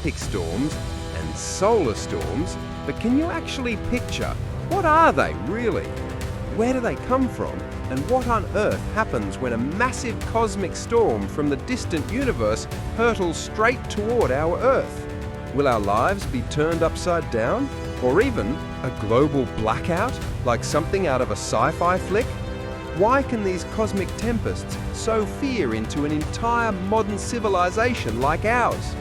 magnetic storms and solar storms, but can you actually picture what are they really? Where do they come from? And what on earth happens when a massive cosmic storm from the distant universe hurtles straight toward our Earth? Will our lives be turned upside down? Or even a global blackout, like something out of a sci-fi flick? Why can these cosmic tempests sow fear into an entire modern civilization like ours?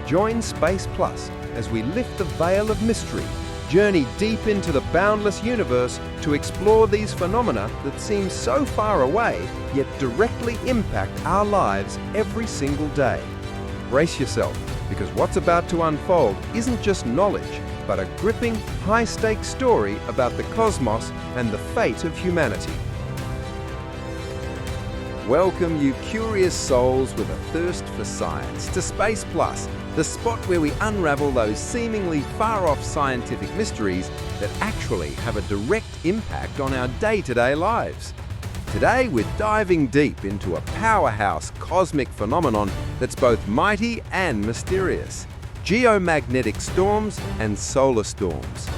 Join Space Plus as we lift the veil of mystery, journey deep into the boundless universe to explore these phenomena that seem so far away, yet directly impact our lives every single day. Brace yourself, because what's about to unfold isn't just knowledge, but a gripping, high-stakes story about the cosmos and the fate of humanity. Welcome, you curious souls with a thirst for science, to Space Plus, the spot where we unravel those seemingly far-off scientific mysteries that actually have a direct impact on our day-to-day lives. Today, we're diving deep into a powerhouse cosmic phenomenon that's both mighty and mysterious: geomagnetic storms and solar storms.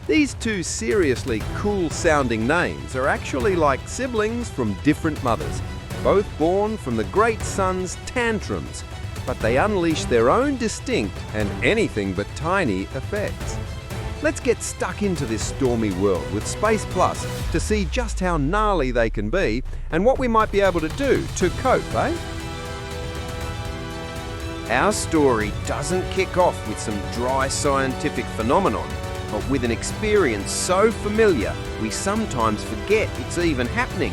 These two seriously cool-sounding names are actually like siblings from different mothers, both born from the great sun's tantrums, but they unleash their own distinct and anything but tiny effects. Let's get stuck into this stormy world with Space Plus to see just how gnarly they can be and what we might be able to do to cope, eh? Our story doesn't kick off with some dry scientific phenomenon, but with an experience so familiar we sometimes forget it's even happening.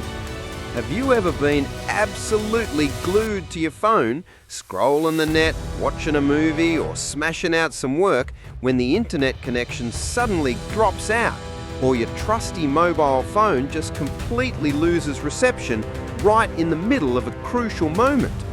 Have you ever been absolutely glued to your phone, scrolling the net, watching a movie, or smashing out some work when the internet connection suddenly drops out, or your trusty mobile phone just completely loses reception right in the middle of a crucial moment?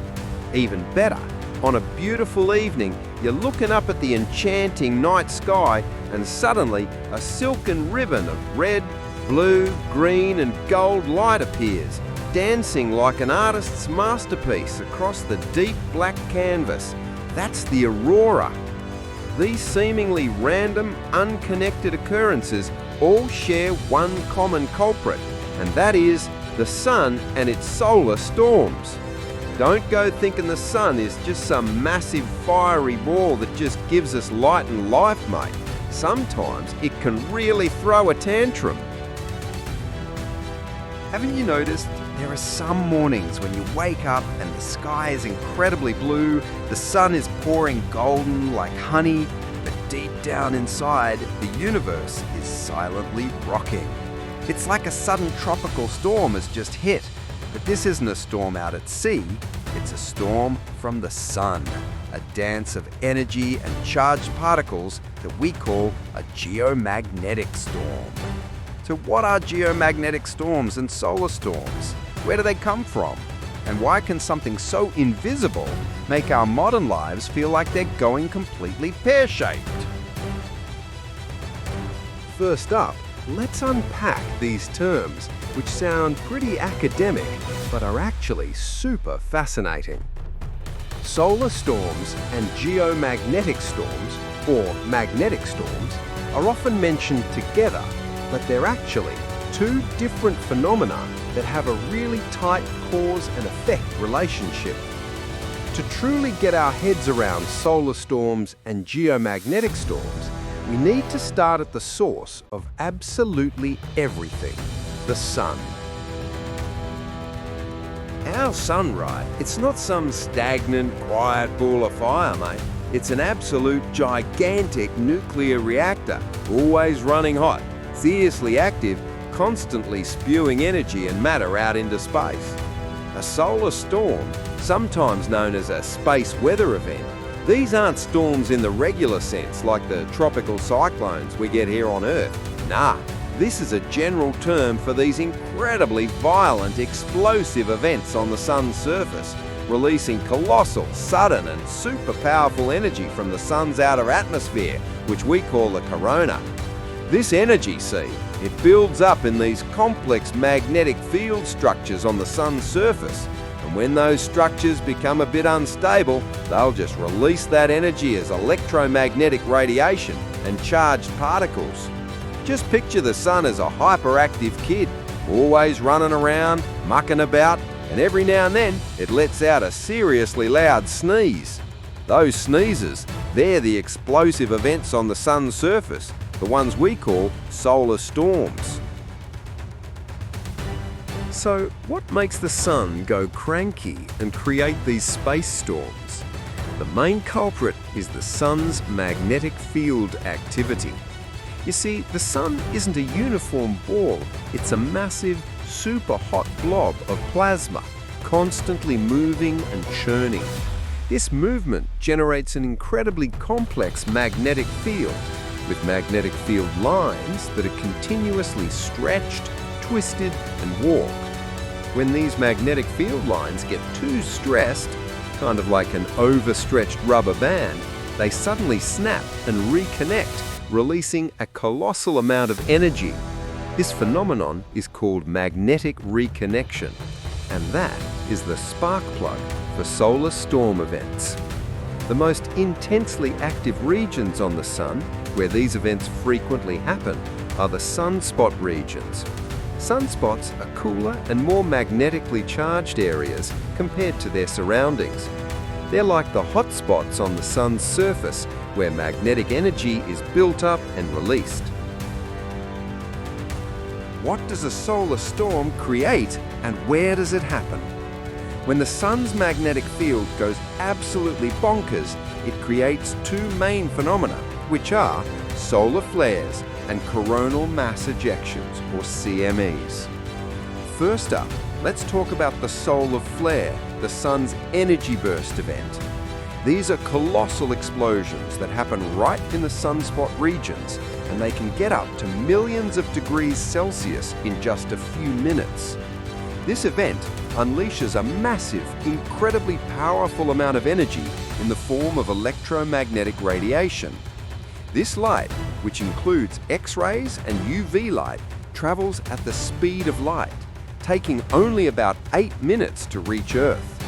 Even better, on a beautiful evening, you're looking up at the enchanting night sky and suddenly a silken ribbon of red, blue, green and gold light appears, dancing like an artist's masterpiece across the deep black canvas. That's the aurora. These seemingly random, unconnected occurrences all share one common culprit, and that is the sun and its solar storms. Don't go thinking the sun is just some massive fiery ball that just gives us light and life, mate. Sometimes it can really throw a tantrum. Haven't you noticed there are some mornings when you wake up and the sky is incredibly blue, the sun is pouring golden like honey, but deep down inside, the universe is silently rocking. It's like a sudden tropical storm has just hit, but this isn't a storm out at sea, it's a storm from the sun, a dance of energy and charged particles that we call a geomagnetic storm. So what are geomagnetic storms and solar storms? Where do they come from? And why can something so invisible make our modern lives feel like they're going completely pear-shaped? First up, let's unpack these terms, which sound pretty academic, but are actually super fascinating. Solar storms and geomagnetic storms, or magnetic storms, are often mentioned together, but they're actually two different phenomena that have a really tight cause and effect relationship. To truly get our heads around solar storms and geomagnetic storms, we need to start at the source of absolutely everything: the sun. Our sun, right? It's not some stagnant, quiet ball of fire, mate. It's an absolute gigantic nuclear reactor, always running hot, fiercely active, constantly spewing energy and matter out into space. A solar storm, sometimes known as a space weather event, these aren't storms in the regular sense like the tropical cyclones we get here on Earth. Nah, this is a general term for these incredibly violent, explosive events on the sun's surface, releasing colossal, sudden and super powerful energy from the sun's outer atmosphere, which we call the corona. This energy, see, it builds up in these complex magnetic field structures on the sun's surface, and when those structures become a bit unstable, they'll just release that energy as electromagnetic radiation and charged particles. Just picture the sun as a hyperactive kid, always running around, mucking about, and every now and then it lets out a seriously loud sneeze. Those sneezes, they're the explosive events on the sun's surface, the ones we call solar storms. So, what makes the sun go cranky and create these space storms? The main culprit is the sun's magnetic field activity. You see, the sun isn't a uniform ball, it's a massive, super hot blob of plasma, constantly moving and churning. This movement generates an incredibly complex magnetic field, with magnetic field lines that are continuously stretched, twisted, and warped. When these magnetic field lines get too stressed, kind of like an overstretched rubber band, they suddenly snap and reconnect, releasing a colossal amount of energy. This phenomenon is called magnetic reconnection, and that is the spark plug for solar storm events. The most intensely active regions on the sun, where these events frequently happen, are the sunspot regions. Sunspots are cooler and more magnetically charged areas compared to their surroundings. They're like the hot spots on the sun's surface, where magnetic energy is built up and released. What does a solar storm create, and where does it happen? When the sun's magnetic field goes absolutely bonkers, it creates two main phenomena, which are solar flares and coronal mass ejections, or CMEs. First up, let's talk about the solar flare, the sun's energy burst event. These are colossal explosions that happen right in the sunspot regions, and they can get up to millions of degrees Celsius in just a few minutes. This event unleashes a massive, incredibly powerful amount of energy in the form of electromagnetic radiation. This light, which includes X-rays and UV light, travels at the speed of light, taking only about 8 minutes to reach Earth.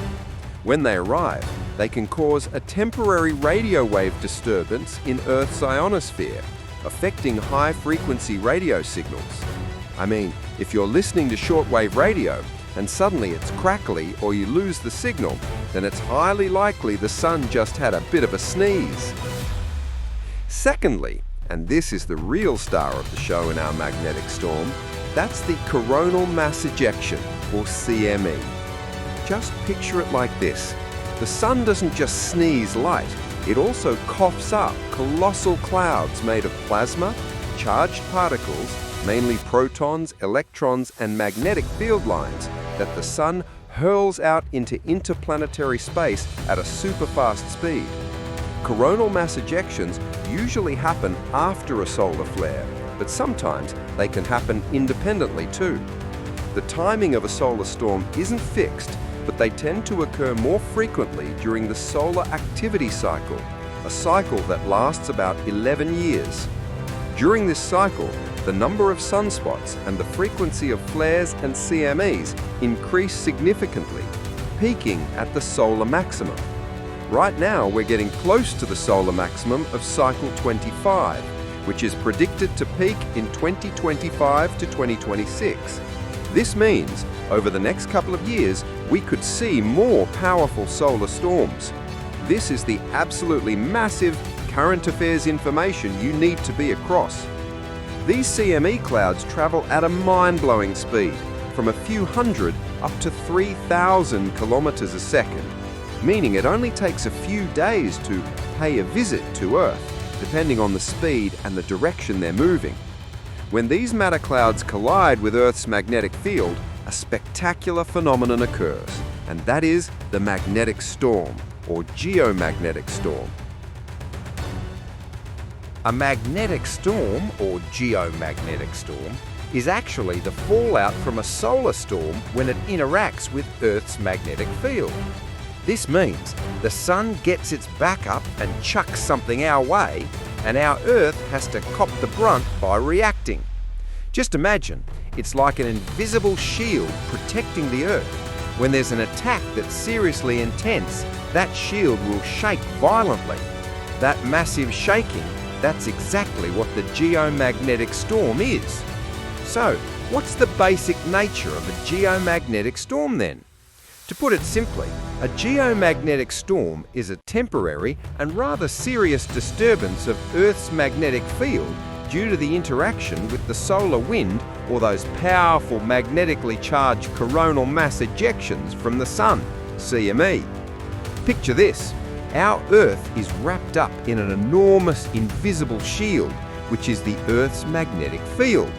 When they arrive, they can cause a temporary radio wave disturbance in Earth's ionosphere, affecting high-frequency radio signals. I mean, if you're listening to shortwave radio and suddenly it's crackly or you lose the signal, then it's highly likely the sun just had a bit of a sneeze. Secondly, and this is the real star of the show in our magnetic storm, that's the coronal mass ejection, or CME. Just picture it like this. The sun doesn't just sneeze light, it also coughs up colossal clouds made of plasma, charged particles, mainly protons, electrons, and magnetic field lines that the sun hurls out into interplanetary space at a super fast speed. Coronal mass ejections usually happen after a solar flare, but sometimes they can happen independently too. The timing of a solar storm isn't fixed, but they tend to occur more frequently during the solar activity cycle, a cycle that lasts about 11 years. During this cycle, the number of sunspots and the frequency of flares and CMEs increase significantly, peaking at the solar maximum. Right now, we're getting close to the solar maximum of cycle 25, which is predicted to peak in 2025 to 2026. This means, over the next couple of years, we could see more powerful solar storms. This is the absolutely massive current affairs information you need to be across. These CME clouds travel at a mind-blowing speed, from a few hundred up to 3,000 kilometers a second, meaning it only takes a few days to pay a visit to Earth, depending on the speed and the direction they're moving. When these matter clouds collide with Earth's magnetic field, a spectacular phenomenon occurs, and that is the magnetic storm, or geomagnetic storm. A magnetic storm, or geomagnetic storm, is actually the fallout from a solar storm when it interacts with Earth's magnetic field. This means the sun gets its back up and chucks something our way, and our Earth has to cop the brunt by reacting. Just imagine, it's like an invisible shield protecting the Earth, When there's an attack that's seriously intense, that shield will shake violently. That massive shaking, that's exactly what the geomagnetic storm is. So, what's the basic nature of a geomagnetic storm then? To put it simply, a geomagnetic storm is a temporary and rather serious disturbance of Earth's magnetic field due to the interaction with the solar wind or those powerful magnetically charged coronal mass ejections from the Sun, CME. Picture this. Our Earth is wrapped up in an enormous invisible shield, which is the Earth's magnetic field.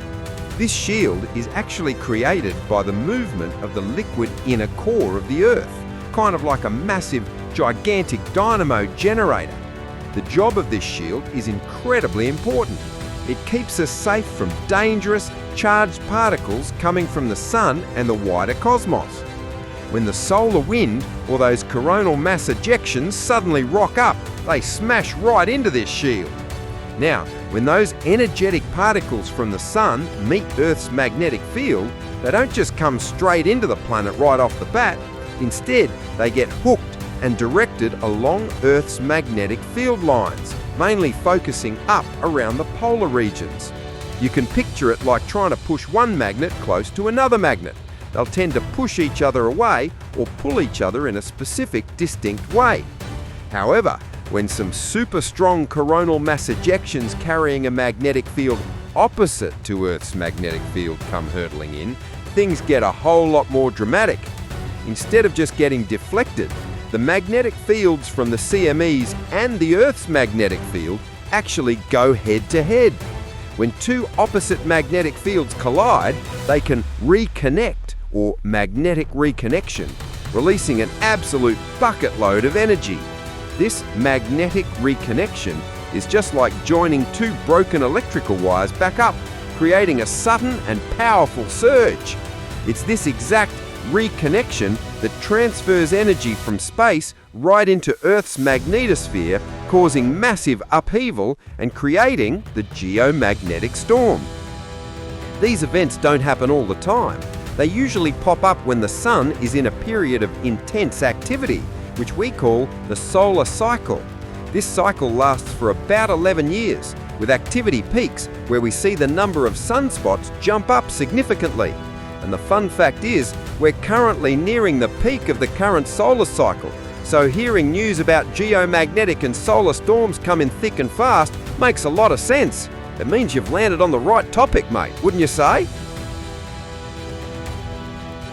This shield is actually created by the movement of the liquid inner core of the Earth, kind of like a massive, gigantic dynamo generator. The job of this shield is incredibly important. It keeps us safe from dangerous, charged particles coming from the Sun and the wider cosmos. When the solar wind or those coronal mass ejections suddenly rock up, they smash right into this shield. Now, when those energetic particles from the Sun meet Earth's magnetic field, they don't just come straight into the planet right off the bat. Instead, they get hooked and directed along Earth's magnetic field lines, mainly focusing up around the polar regions. You can picture it like trying to push one magnet close to another magnet. They'll tend to push each other away or pull each other in a specific, distinct way. However, when some super strong coronal mass ejections carrying a magnetic field opposite to Earth's magnetic field come hurtling in, things get a whole lot more dramatic. Instead of just getting deflected, the magnetic fields from the CMEs and the Earth's magnetic field actually go head to head. When two opposite magnetic fields collide, they can reconnect, or magnetic reconnection, releasing an absolute bucket load of energy. This magnetic reconnection is just like joining two broken electrical wires back up, creating a sudden and powerful surge. It's this exact reconnection that transfers energy from space right into Earth's magnetosphere, causing massive upheaval and creating the geomagnetic storm. These events don't happen all the time. They usually pop up when the Sun is in a period of intense activity, which we call the solar cycle. This cycle lasts for about 11 years, with activity peaks where we see the number of sunspots jump up significantly. And the fun fact is, we're currently nearing the peak of the current solar cycle, so hearing news about geomagnetic and solar storms coming thick and fast makes a lot of sense. It means you've landed on the right topic, mate, wouldn't you say?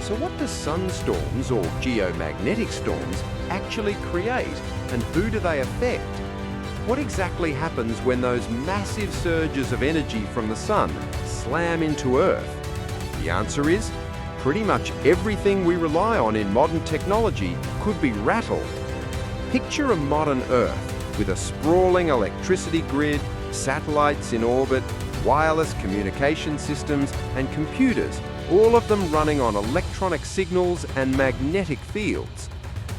So what do sunstorms or geomagnetic storms actually create, and who do they affect? What exactly happens when those massive surges of energy from the Sun slam into Earth? The answer is, pretty much everything we rely on in modern technology could be rattled. Picture a modern Earth with a sprawling electricity grid, satellites in orbit, wireless communication systems, and computers, all of them running on electronic signals and magnetic fields.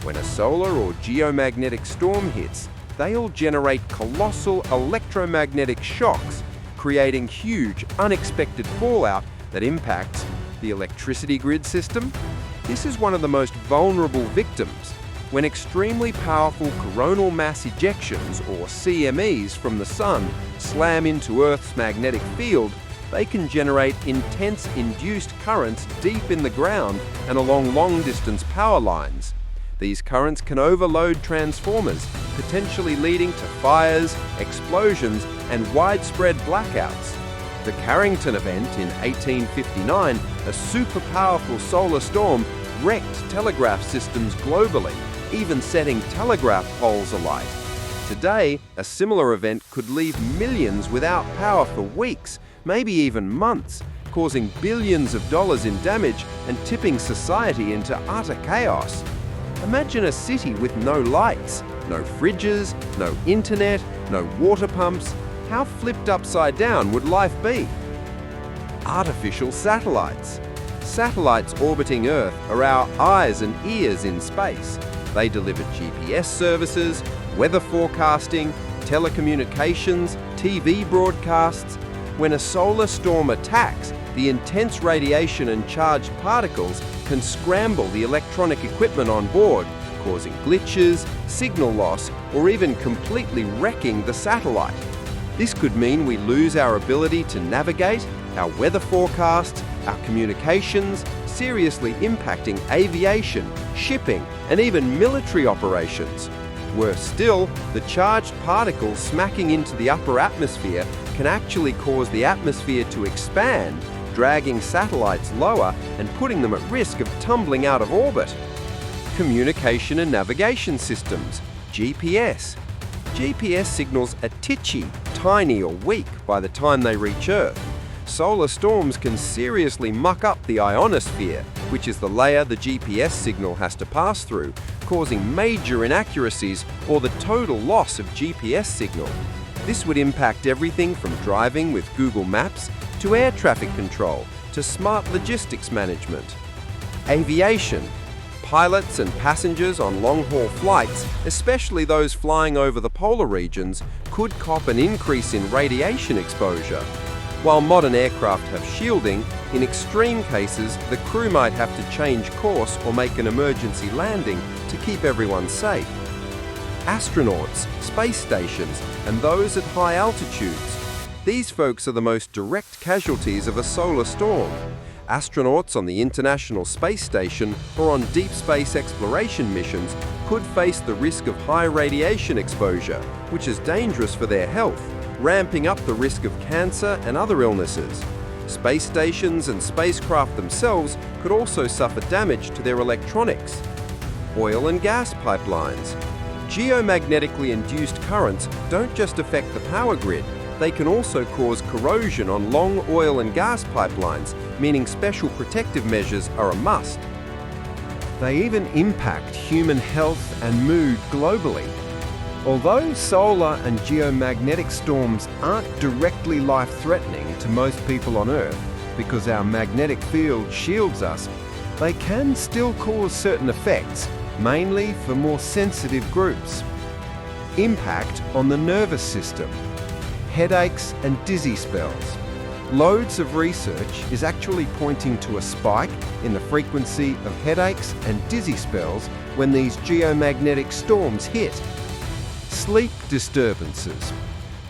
When a solar or geomagnetic storm hits, they all generate colossal electromagnetic shocks, creating huge, unexpected fallout that impacts the electricity grid system. This is one of the most vulnerable victims. When extremely powerful coronal mass ejections, or CMEs, from the Sun slam into Earth's magnetic field, they can generate intense induced currents deep in the ground and along long-distance power lines. These currents can overload transformers, potentially leading to fires, explosions, and widespread blackouts. The Carrington event in 1859, a super powerful solar storm, wrecked telegraph systems globally, even setting telegraph poles alight. Today, a similar event could leave millions without power for weeks, maybe even months, causing billions of dollars in damage and tipping society into utter chaos. Imagine a city with no lights, no fridges, no internet, no water pumps. How flipped upside down would life be? Artificial satellites. Satellites orbiting Earth are our eyes and ears in space. They deliver GPS services, weather forecasting, telecommunications, TV broadcasts. When a solar storm attacks, The intense radiation and charged particles can scramble the electronic equipment on board, causing glitches, signal loss, or even completely wrecking the satellite. This could mean we lose our ability to navigate, our weather forecasts, our communications, seriously impacting aviation, shipping, and even military operations. Worse still, the charged particles smacking into the upper atmosphere can actually cause the atmosphere to expand, dragging satellites lower and putting them at risk of tumbling out of orbit. Communication and navigation systems, GPS. GPS signals are titchy, tiny or weak by the time they reach Earth. Solar storms can seriously muck up the ionosphere, which is the layer the GPS signal has to pass through, causing major inaccuracies or the total loss of GPS signal. This would impact everything from driving with Google Maps to air traffic control to smart logistics management. Aviation. Pilots and passengers on long-haul flights, especially those flying over the polar regions, could cop an increase in radiation exposure. While modern aircraft have shielding, in extreme cases, the crew might have to change course or make an emergency landing to keep everyone safe. Astronauts, space stations, and those at high altitudes. These folks are the most direct casualties of a solar storm. Astronauts on the International Space Station or on deep space exploration missions could face the risk of high radiation exposure, which is dangerous for their health, ramping up the risk of cancer and other illnesses. Space stations and spacecraft themselves could also suffer damage to their electronics. Oil and gas pipelines. Geomagnetically induced currents don't just affect the power grid, they can also cause corrosion on long oil and gas pipelines, meaning special protective measures are a must. They even impact human health and mood globally. Although solar and geomagnetic storms aren't directly life-threatening to most people on Earth because our magnetic field shields us, they can still cause certain effects, mainly for more sensitive groups. Impact on the nervous system. Headaches and dizzy spells. Loads of research is actually pointing to a spike in the frequency of headaches and dizzy spells when these geomagnetic storms hit. Sleep disturbances.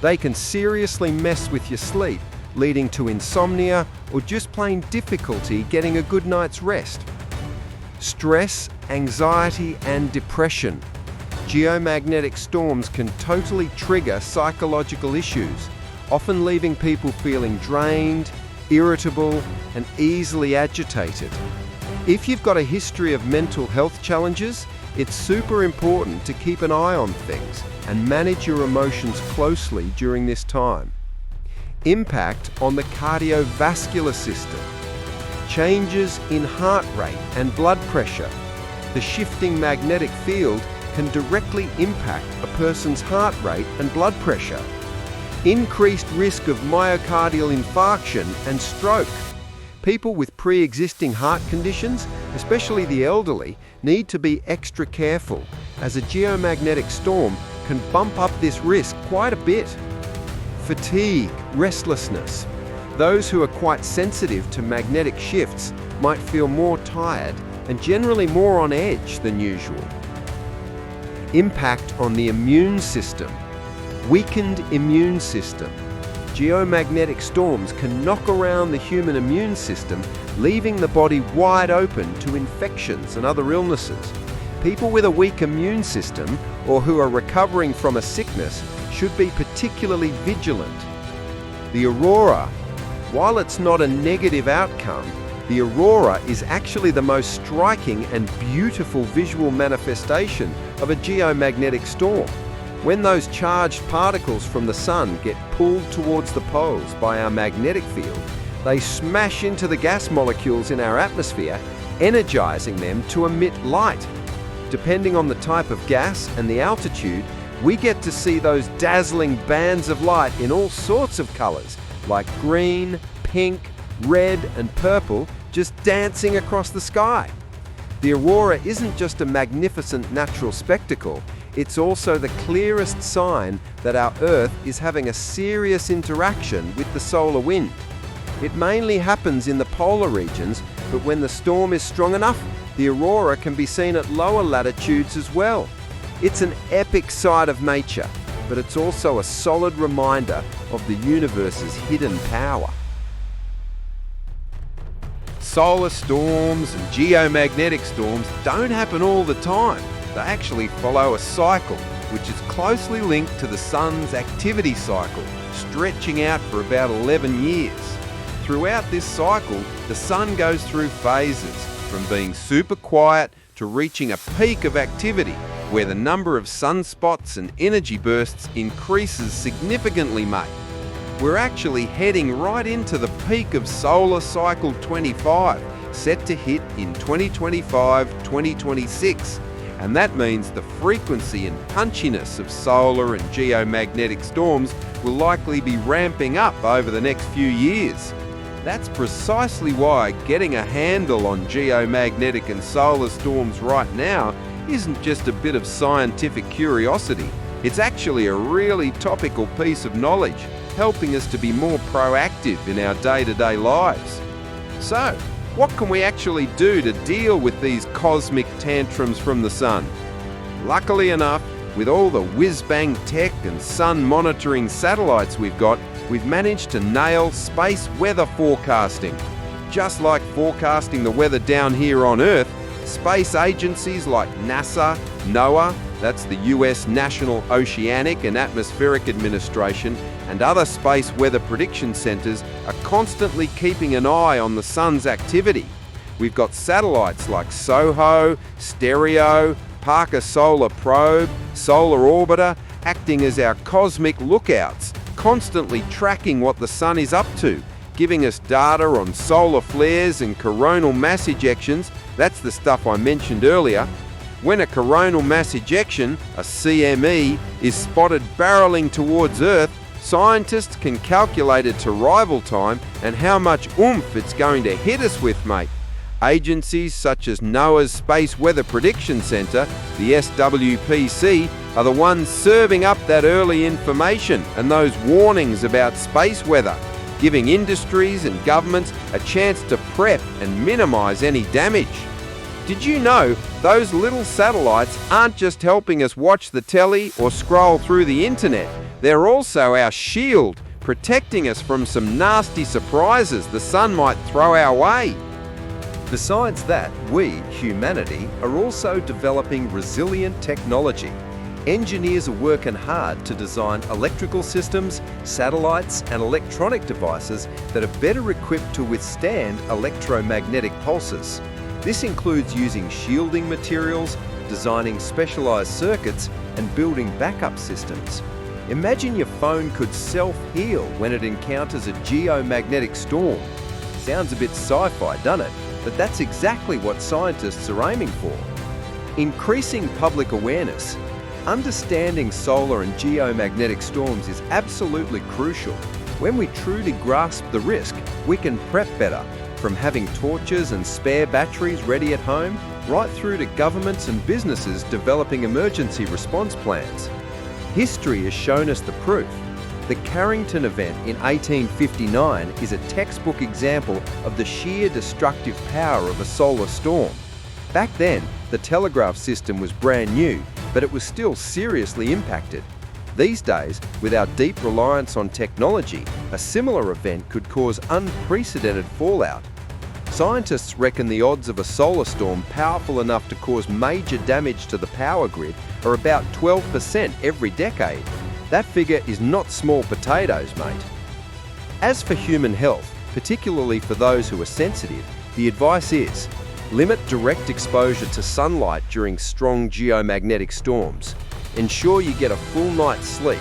They can seriously mess with your sleep, leading to insomnia or just plain difficulty getting a good night's rest. Stress, anxiety, and depression. Geomagnetic storms can totally trigger psychological issues, often leaving people feeling drained, irritable, and easily agitated. If you've got a history of mental health challenges, it's super important to keep an eye on things and manage your emotions closely during this time. Impact on the cardiovascular system. Changes in heart rate and blood pressure. The shifting magnetic field can directly impact a person's heart rate and blood pressure. Increased risk of myocardial infarction and stroke. People with pre-existing heart conditions, especially the elderly, need to be extra careful, as a geomagnetic storm can bump up this risk quite a bit. Fatigue, restlessness. Those who are quite sensitive to magnetic shifts might feel more tired and generally more on edge than usual. Impact on the immune system. Weakened immune system. Geomagnetic storms can knock around the human immune system, leaving the body wide open to infections and other illnesses. People with a weak immune system or who are recovering from a sickness should be particularly vigilant. The aurora. While it's not a negative outcome, the aurora is actually the most striking and beautiful visual manifestation of a geomagnetic storm. When those charged particles from the sun get pulled towards the poles by our magnetic field, they smash into the gas molecules in our atmosphere, energizing them to emit light. Depending on the type of gas and the altitude, we get to see those dazzling bands of light in all sorts of colors, like green, pink, red, and purple, just dancing across the sky. The aurora isn't just a magnificent natural spectacle, it's also the clearest sign that our Earth is having a serious interaction with the solar wind. It mainly happens in the polar regions, but when the storm is strong enough, the aurora can be seen at lower latitudes as well. It's an epic sight of nature, but it's also a solid reminder of the universe's hidden power. Solar storms and geomagnetic storms don't happen all the time. They actually follow a cycle, which is closely linked to the sun's activity cycle, stretching out for about 11 years. Throughout this cycle, the sun goes through phases, from being super quiet to reaching a peak of activity, where the number of sunspots and energy bursts increases significantly, mate. We're actually heading right into the peak of solar cycle 25, set to hit in 2025-2026. And that means the frequency and punchiness of solar and geomagnetic storms will likely be ramping up over the next few years. That's precisely why getting a handle on geomagnetic and solar storms right now isn't just a bit of scientific curiosity. It's actually a really topical piece of knowledge, helping us to be more proactive in our day-to-day lives. So, what can we actually do to deal with these cosmic tantrums from the sun? Luckily enough, with all the whiz-bang tech and sun monitoring satellites we've managed to nail space weather forecasting. Just like forecasting the weather down here on Earth, space agencies like NASA, NOAA, that's the US National Oceanic and Atmospheric Administration, and other space weather prediction centres are constantly keeping an eye on the sun's activity. We've got satellites like SOHO, Stereo, Parker Solar Probe, Solar Orbiter, acting as our cosmic lookouts, constantly tracking what the sun is up to, giving us data on solar flares and coronal mass ejections. That's the stuff I mentioned earlier. When a coronal mass ejection, a CME, is spotted barreling towards Earth, scientists can calculate its arrival time and how much oomph it's going to hit us with, mate. Agencies such as NOAA's Space Weather Prediction Centre, the SWPC, are the ones serving up that early information and those warnings about space weather, giving industries and governments a chance to prep and minimise any damage. Did you know those little satellites aren't just helping us watch the telly or scroll through the internet? They're also our shield, protecting us from some nasty surprises the sun might throw our way. Besides that, we, humanity, are also developing resilient technology. Engineers are working hard to design electrical systems, satellites, and electronic devices that are better equipped to withstand electromagnetic pulses. This includes using shielding materials, designing specialized circuits, and building backup systems. Imagine your phone could self-heal when it encounters a geomagnetic storm. Sounds a bit sci-fi, doesn't it? But that's exactly what scientists are aiming for. Increasing public awareness. Understanding solar and geomagnetic storms is absolutely crucial. When we truly grasp the risk, we can prep better, from having torches and spare batteries ready at home, right through to governments and businesses developing emergency response plans. History has shown us the proof. The Carrington event in 1859 is a textbook example of the sheer destructive power of a solar storm. Back then, the telegraph system was brand new, but it was still seriously impacted. These days, with our deep reliance on technology, a similar event could cause unprecedented fallout. Scientists reckon the odds of a solar storm powerful enough to cause major damage to the power grid are about 12% every decade. That figure is not small potatoes, mate. As for human health, particularly for those who are sensitive, the advice is limit direct exposure to sunlight during strong geomagnetic storms. Ensure you get a full night's sleep.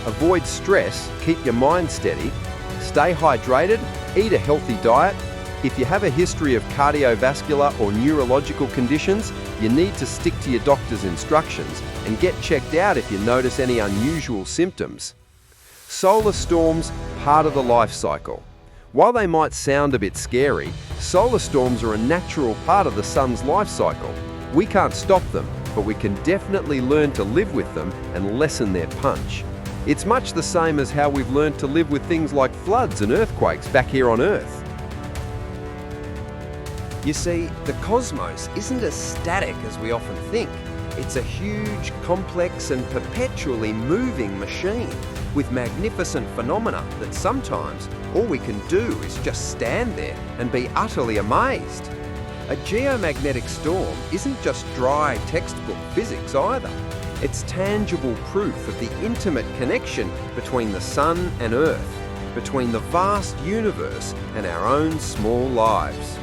Avoid stress, keep your mind steady. Stay hydrated, eat a healthy diet. If you have a history of cardiovascular or neurological conditions, you need to stick to your doctor's instructions and get checked out if you notice any unusual symptoms. Solar storms, part of the life cycle. While they might sound a bit scary, solar storms are a natural part of the sun's life cycle. We can't stop them, but we can definitely learn to live with them and lessen their punch. It's much the same as how we've learned to live with things like floods and earthquakes back here on Earth. You see, the cosmos isn't as static as we often think. It's a huge, complex and perpetually moving machine with magnificent phenomena that sometimes all we can do is just stand there and be utterly amazed. A geomagnetic storm isn't just dry textbook physics either. It's tangible proof of the intimate connection between the Sun and Earth, between the vast universe and our own small lives.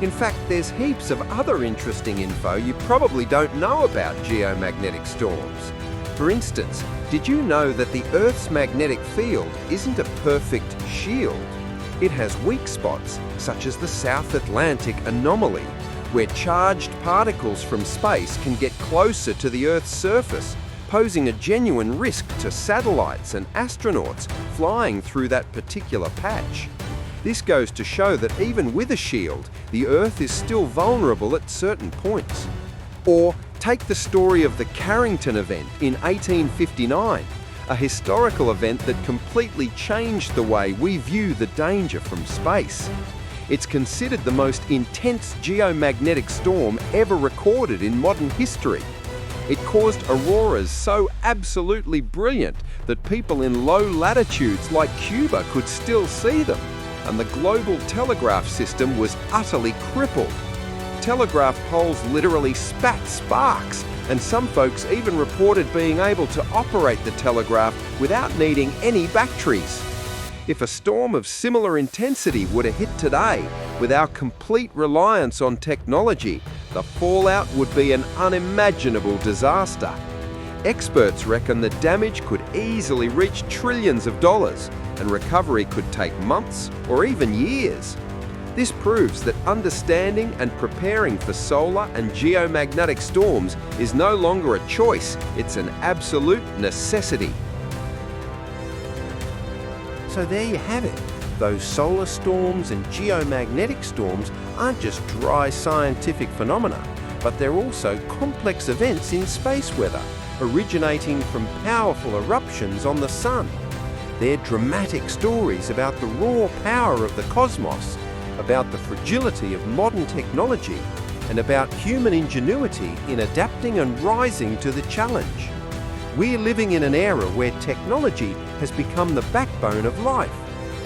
In fact, there's heaps of other interesting info you probably don't know about geomagnetic storms. For instance, did you know that the Earth's magnetic field isn't a perfect shield? It has weak spots, such as the South Atlantic anomaly, where charged particles from space can get closer to the Earth's surface, posing a genuine risk to satellites and astronauts flying through that particular patch. This goes to show that even with a shield, the Earth is still vulnerable at certain points. Or take the story of the Carrington event in 1859, a historical event that completely changed the way we view the danger from space. It's considered the most intense geomagnetic storm ever recorded in modern history. It caused auroras so absolutely brilliant that people in low latitudes like Cuba could still see them, and the global telegraph system was utterly crippled. Telegraph poles literally spat sparks, and some folks even reported being able to operate the telegraph without needing any batteries. If a storm of similar intensity were to hit today, with our complete reliance on technology, the fallout would be an unimaginable disaster. Experts reckon the damage could easily reach trillions of dollars, and recovery could take months or even years. This proves that understanding and preparing for solar and geomagnetic storms is no longer a choice, it's an absolute necessity. So there you have it. Those solar storms and geomagnetic storms aren't just dry scientific phenomena, but they're also complex events in space weather, originating from powerful eruptions on the Sun. They're dramatic stories about the raw power of the cosmos, about the fragility of modern technology, and about human ingenuity in adapting and rising to the challenge. We're living in an era where technology has become the backbone of life.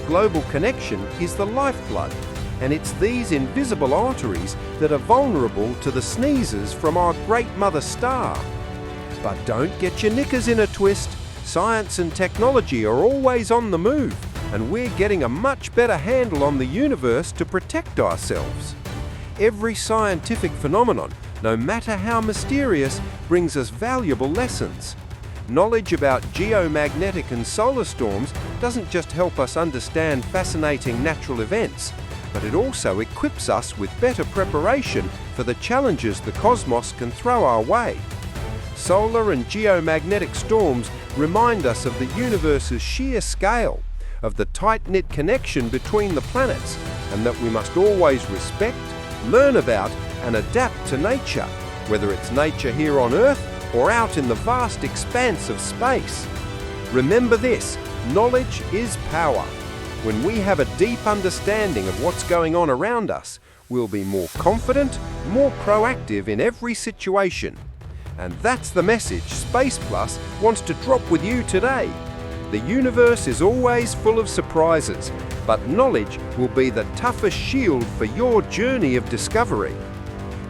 Global connection is the lifeblood, and it's these invisible arteries that are vulnerable to the sneezes from our great mother star. But don't get your knickers in a twist. Science and technology are always on the move, and we're getting a much better handle on the universe to protect ourselves. Every scientific phenomenon, no matter how mysterious, brings us valuable lessons. Knowledge about geomagnetic and solar storms doesn't just help us understand fascinating natural events, but it also equips us with better preparation for the challenges the cosmos can throw our way. Solar and geomagnetic storms remind us of the universe's sheer scale, of the tight-knit connection between the planets, and that we must always respect, learn about, and adapt to nature, whether it's nature here on Earth or out in the vast expanse of space. Remember this, knowledge is power. When we have a deep understanding of what's going on around us, we'll be more confident, more proactive in every situation. And that's the message Space Plus wants to drop with you today. The universe is always full of surprises, but knowledge will be the toughest shield for your journey of discovery.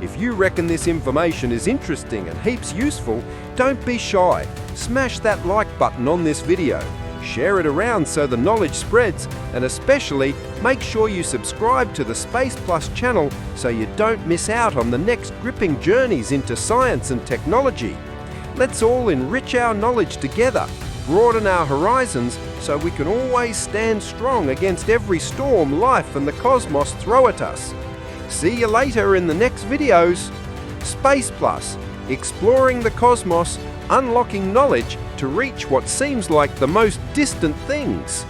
If you reckon this information is interesting and heaps useful, don't be shy. Smash that like button on this video. Share it around so the knowledge spreads, and especially make sure you subscribe to the Space Plus channel so you don't miss out on the next gripping journeys into science and technology. Let's all enrich our knowledge together, broaden our horizons so we can always stand strong against every storm life and the cosmos throw at us. See you later in the next videos. Space Plus, exploring the cosmos, unlocking knowledge to reach what seems like the most distant things.